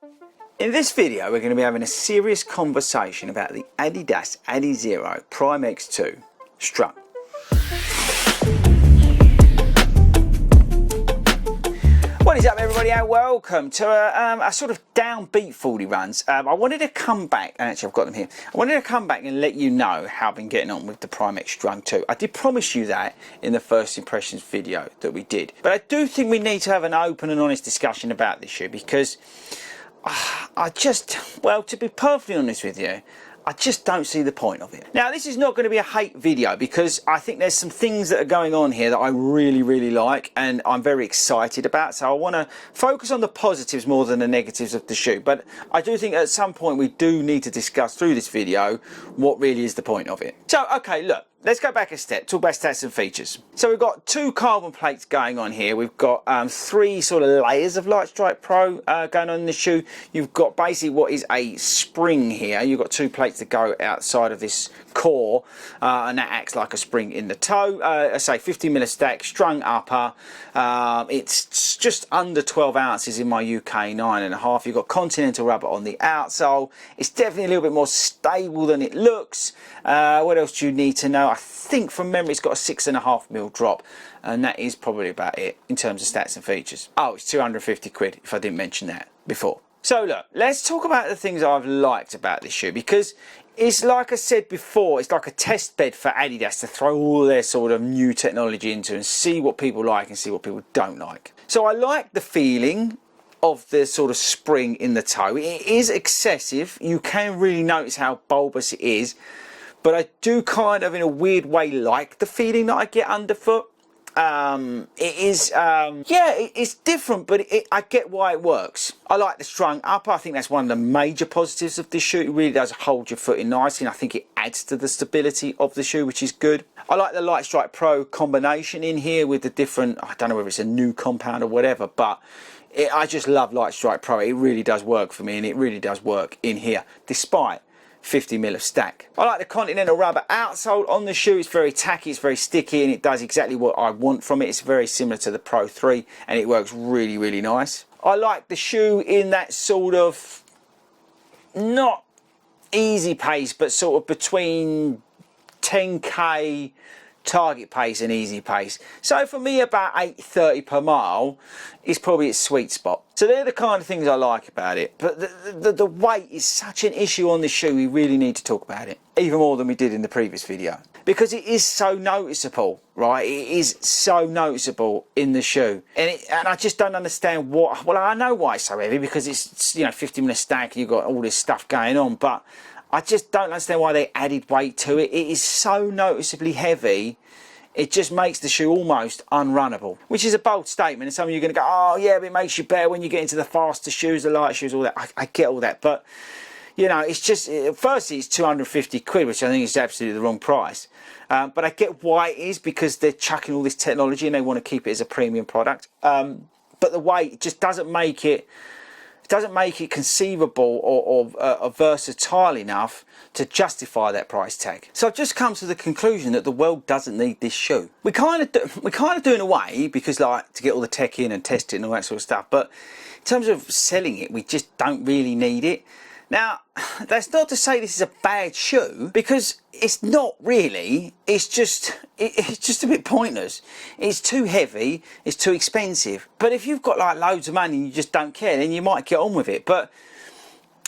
In this video we're going to be having a serious conversation about the Adidas Adizero Prime X2 Strung. What is up everybody and welcome to a sort of downbeat 40 runs. I wanted to come back, and actually I've got them here, I wanted to come back and let you know how I've been getting on with the Prime X Strung 2. I did promise you that in the first impressions video that we did, but I do think we need to have an open and honest discussion about this shoe because well, to be perfectly honest with you, I just don't see the point of it. Now, this is not going to be a hate video because I think there's some things that are going on here that I really like and I'm very excited about. So I want to focus on the positives more than the negatives of the shoe. But I do think at some point we do need to discuss through this video what really is the point of it. So, okay, look. Let's go back a step, talk about stats and features. So we've got two carbon plates going on here. We've got three sort of layers of Light Strike Pro going on in the shoe. You've got basically what is a spring here. You've got two plates that go outside of this core and that acts like a spring in the toe. I say 50mm stack, strung upper. It's just under 12 ounces in my UK 9.5. You've got Continental rubber on the outsole. It's definitely a little bit more stable than it looks. What else do you need to know? I think from memory it's got a 6.5mm drop, and that is probably about it in terms of stats and features. Oh, it's 250 quid if I didn't mention that before. So look, let's talk about the things I've liked about this shoe, because it's like I said before, it's like a test bed for Adidas to throw all their sort of new technology into and see what people like and see what people don't like. So I like the feeling of the sort of spring in the toe. It is excessive. You can really notice how bulbous it is. But I do kind of, in a weird way, like the feeling that I get underfoot. It's different, but I get why it works. I like the strung upper. I think that's one of the major positives of this shoe. It really does hold your foot in nicely, and I think it adds to the stability of the shoe, which is good. I like the Light Strike Pro combination in here with the different, I don't know whether it's a new compound or whatever, but I just love Light Strike Pro. It really does work for me, and it really does work in here, despite 50mm of stack. I like the Continental rubber outsole on the shoe. It's very tacky, it's very sticky, and it does exactly what I want from it. It's very similar to the Pro 3 and it works really nice. I like the shoe in that sort of not easy pace, but sort of between 10k target pace and easy pace. So for me, about 8:30 per mile is probably its sweet spot. So they're the kind of things I like about it. But the weight is such an issue on this shoe, we really need to talk about it. Even more than we did in the previous video. Because it is so noticeable, right? It is so noticeable in the shoe. And I just don't understand what, well, I know why it's so heavy, because it's, you know, 50mm stack and you've got all this stuff going on, but I just don't understand why they added weight to it. It is so noticeably heavy, it just makes the shoe almost unrunnable, which is a bold statement. And some of you are going to go, oh yeah, but it makes you better when you get into the faster shoes, the light shoes, all that. I get all that, but you know, it's just, firstly it's 250 quid, which I think is absolutely the wrong price. But I get why it is, because they're chucking all this technology and they want to keep it as a premium product. But the weight just doesn't make it conceivable or versatile enough to justify that price tag. So I've just come to the conclusion that the world doesn't need this shoe. We kind of do in a way, because like to get all the tech in and test it and all that sort of stuff, but in terms of selling it, we just don't really need it. Now, that's not to say this is a bad shoe, because it's not really. It's just a bit pointless. It's too heavy, it's too expensive. But if you've got like loads of money and you just don't care, then you might get on with it. But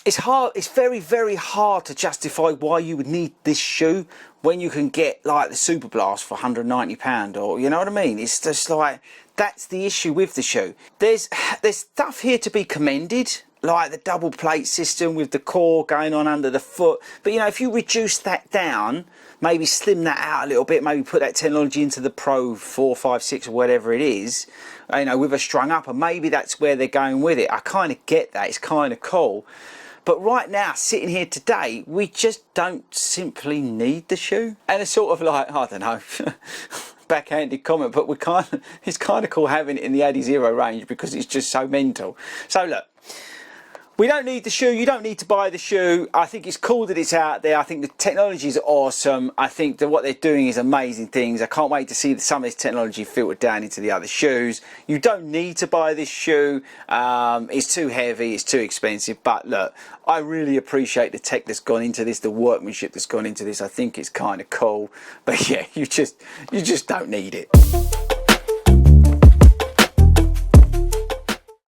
it's hard, it's very hard to justify why you would need this shoe when you can get like the Super Blast for £190, or you know what I mean? It's just like, that's the issue with the shoe. There's stuff here to be commended, like the double plate system with the core going on under the foot. But you know, if you reduce that down, maybe slim that out a little bit, maybe put that technology into the Pro 4, 5, 6 or whatever it is, you know, with a strung up, and maybe that's where they're going with it. I kind of get that, it's kind of cool. But right now, sitting here today, we just don't simply need the shoe. And it's sort of like, I don't know, backhanded comment, but it's kind of cool having it in the Adizero range because it's just so mental. So look, We don't need the shoe. You don't need to buy the shoe. I think it's cool that it's out there. I think the technology is awesome. I think that what they're doing is amazing things. I can't wait to see some of this technology filtered down into the other shoes. You don't need to buy this shoe. It's too heavy. It's too expensive. But look, I really appreciate the tech that's gone into this, the workmanship that's gone into this. I think it's kind of cool. But yeah, you just don't need it.